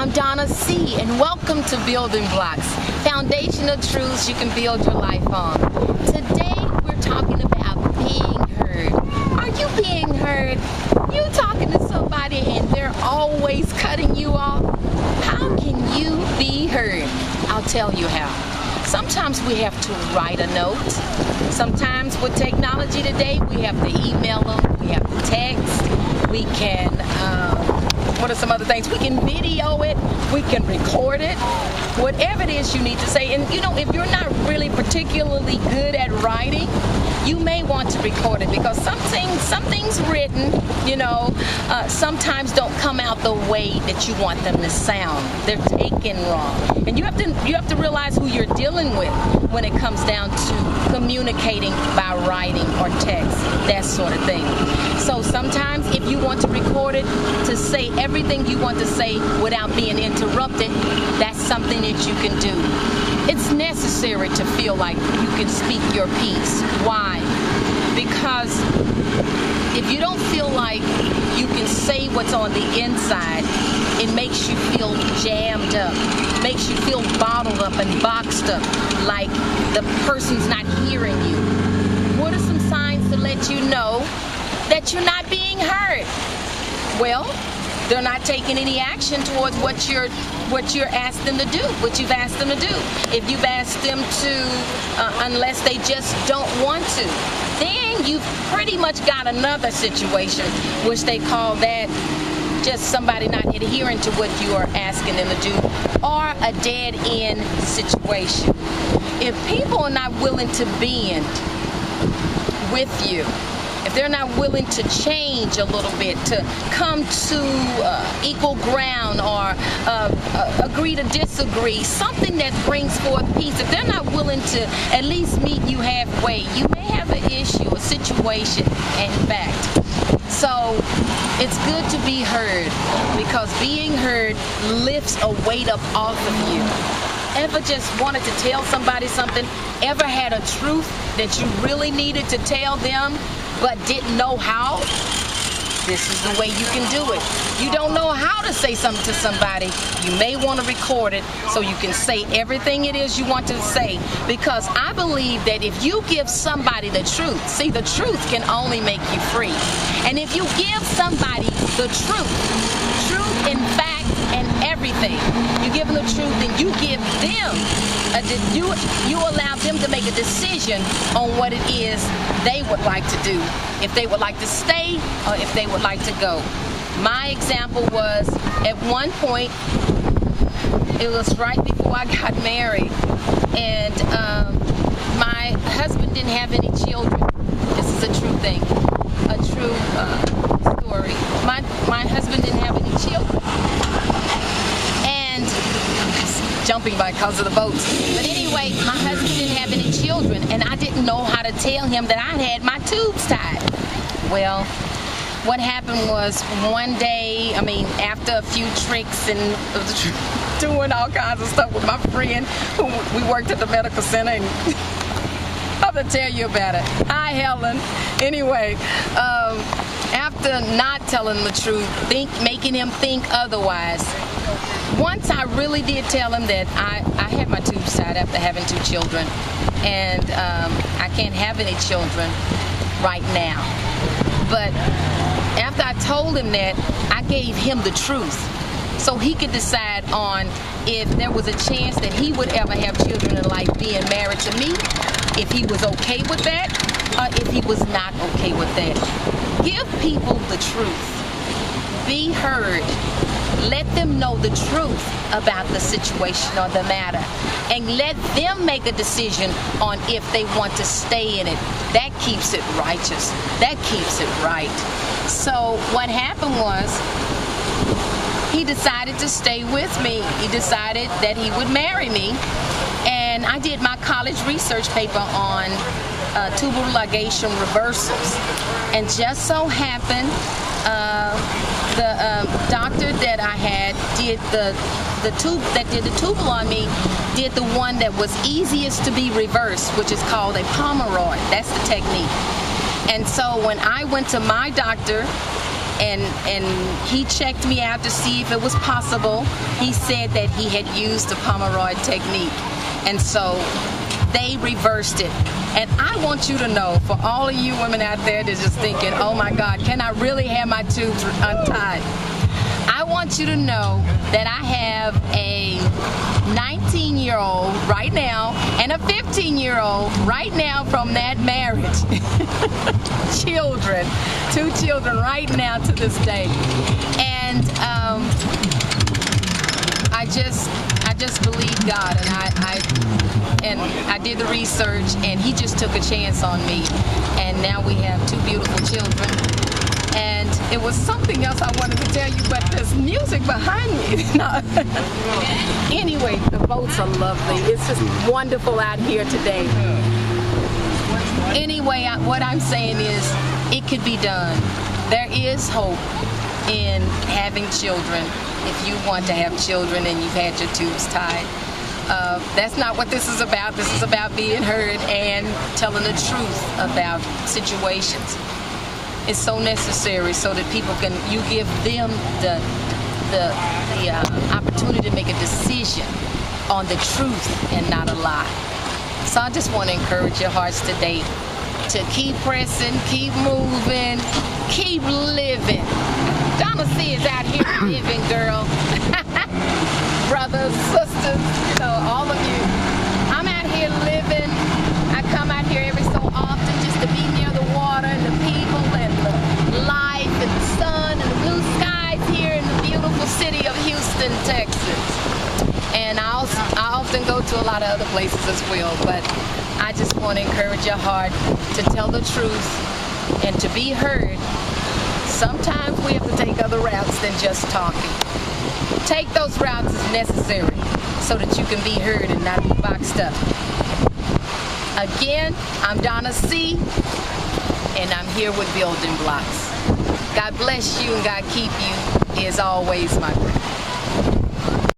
I'm Donna Cee, and welcome to Building Blocks, foundational truths you can build your life on. Today, we're talking about being heard. Are you being heard? You talking to somebody and they're always cutting you off? How can you be heard? I'll tell you how. Sometimes we have to write a note. Sometimes with technology today, we have to email them, we have to text, we can, what are some other things? We can video it, we can record it, whatever it is you need to say. And you know, if you're not really particularly good at writing, you may want to record it, because some things written, you know, sometimes don't come out the way that you want them to sound. They're taken wrong. And you have to realize who you're dealing with when it comes down to communicating by writing or text, that sort of thing. So sometimes if you want to record it to say everything you want to say without being interrupted, that's something that you can do. It's necessary to feel like you can speak your piece. Why? Because if you don't feel like you can say what's on the inside, it makes you feel jammed up, makes you feel bottled up and boxed up, like the person's not hearing you. What are some signs to let you know that you're not being heard? Well, they're not taking any action towards what you're asked them to do, what you've asked them to do. If you've asked them to, unless they just don't want to, then you've pretty much got another situation, which they call that just somebody not adhering to what you are asking them to do, or a dead end situation. If people are not willing to bend with you, if they're not willing to change a little bit, to come to equal ground, or agree to disagree, something that brings forth peace, if they're not willing to at least meet you halfway, you may have an issue, a situation, in fact. So it's good to be heard, because being heard lifts a weight up off of you. Ever just wanted to tell somebody something? Ever had a truth that you really needed to tell them but didn't know how? This is the way you can do it. You don't know how to say something to somebody, you may want to record it so you can say everything it is you want to say, because I believe that if you give somebody the truth, see, the truth can only make you free. And if you give somebody the truth in fact and everything, you give them the truth, and you give them you allow them to make a decision on what it is they would like to do, if they would like to stay or if they would like to go. My example was, at one point, it was right before I got married, and my husband didn't have any children. This is a true thing, a true story. My husband didn't have any children, and jumping because of the boats. But anyway, my husband didn't have any children, and I didn't know how to tell him that I had my tubes tied. Well, what happened was, one day, after a few tricks and doing all kinds of stuff with my friend, who we worked at the medical center, and I'm gonna tell you about it. Hi, Helen. Anyway, after not telling the truth, making him think otherwise, once I really did tell him that I had my tubes tied after having 2 children, and I can't have any children right now. But after I told him that, I gave him the truth, so he could decide on if there was a chance that he would ever have children in life being married to me, if he was okay with that, or if he was not okay with that. Give people the truth. Be heard. Let them know the truth about the situation or the matter, and let them make a decision on if they want to stay in it. That keeps it righteous. That keeps it right. So what happened was, he decided to stay with me. He decided that he would marry me, and I did my college research paper on tubal ligation reversals, and just so happened the doctor that I had did the tubal on me, did the one that was easiest to be reversed, which is called a Pomeroy. That's the technique. And so when I went to my doctor and he checked me out to see if it was possible. He said that he had used the Pomeroy technique, and so they reversed it. And I want you to know, for all of you women out there that's just thinking, oh my God, can I really have my tubes untied? I want you to know that I have a 19-year-old right now and a 15-year-old right now from that marriage. Children, 2 children right now to this day. And I just believe God, and I did the research, and he just took a chance on me, and now we have 2 beautiful children. And it was something else I wanted to tell you, but there's music behind me. Anyway, the boats are lovely. It's just wonderful out here today. Anyway, what I'm saying is it could be done. There is hope in having children. If you want to have children and you've had your tubes tied, that's not what this is about. This is about being heard and telling the truth about situations. It's so necessary so that people can, you give them the opportunity to make a decision on the truth and not a lie. So I just want to encourage your hearts today to keep pressing, keep moving, keep living. Donna Cee is out here living, girl. Brothers, sisters, all of you. I'm out here living. I come out here every so often just to be near the water and the people and the life and the sun and the blue skies here in the beautiful city of Houston, Texas. And I often go to a lot of other places as well, but I just want to encourage your heart to tell the truth and to be heard. Sometimes we have to take other routes than just talking. Take those routes as necessary so that you can be heard and not be boxed up. Again, I'm Donna Cee, and I'm here with Building Blocks. God bless you and God keep you is always my prayer.